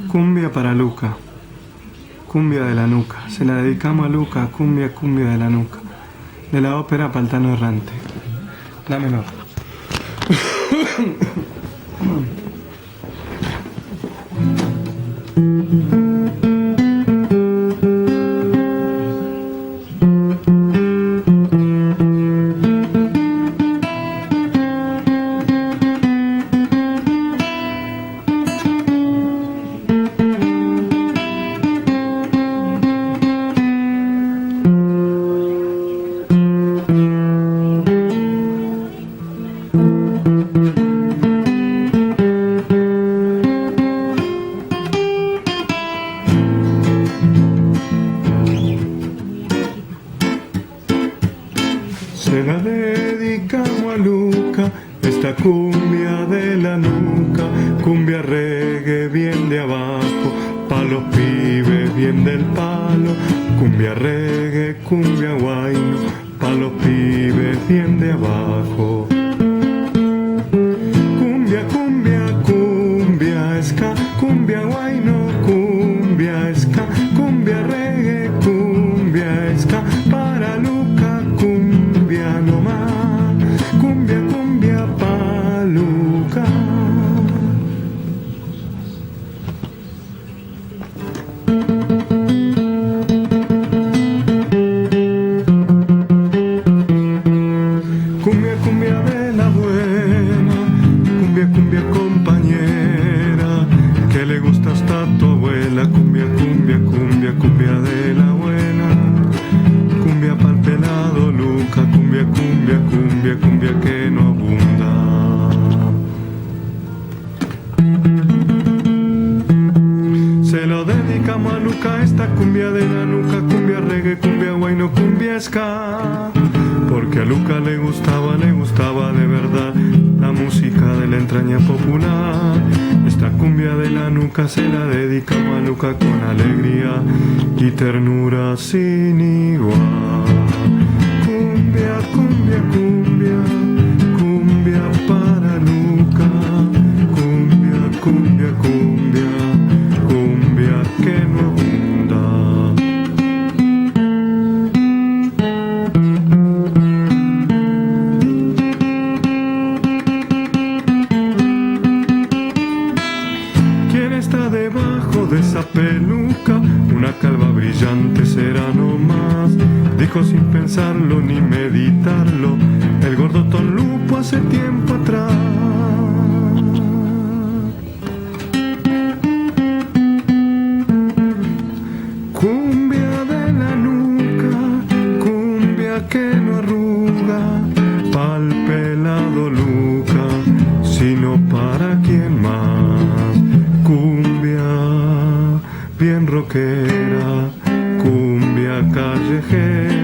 Cumbia para Luca. Cumbia de la nuca. Se la dedicamos a Luca, cumbia, cumbia de la nuca. De la ópera Pantano Errante. La menor. Se la dedicamos a Luca, esta cumbia de la nuca, cumbia reggae bien de abajo, pa' los pibes bien del palo, cumbia reggae, cumbia guayno, pa' los pibes bien de abajo. Cumbia, cumbia, cumbia, ska, cumbia guayno, cumbia, ska, cumbia reggae, cumbia, ska, para Luca, cumbia no más, cumbia, cumbia pa' Luca. Cumbia, cumbia de la buena, cumbia, cumbia compañera, que le gusta hasta tu abuela, cumbia, cumbia, cumbia, cumbia de la buena, cumbia pa'l pelado Luca, cumbia, cumbia, cumbia, cumbia que no abunda. Se lo dedicamos a Luca, esta cumbia de la nuca, cumbia reggae, cumbia guayno, cumbia ska, porque a Luca le gustaba de verdad la música de la entraña popular. Esta cumbia de la nuca se la dedicamos a Luca con alegría y ternura sin igual. Cumbia, cumbia, cumbia, cumbia para Luca, cumbia, cumbia, cumbia, cumbia que no abunda. ¿Quién está debajo de esa peluca? Una calva brillante será nomás, dijo sin pensarlo ni meditarlo el gordo Tom Lupo hace tiempo atrás. Cumbia de la nuca, cumbia que no arruga, pa'l pelado Luca, sino para quien más. Cumbia bien rockera, cumbia callejera.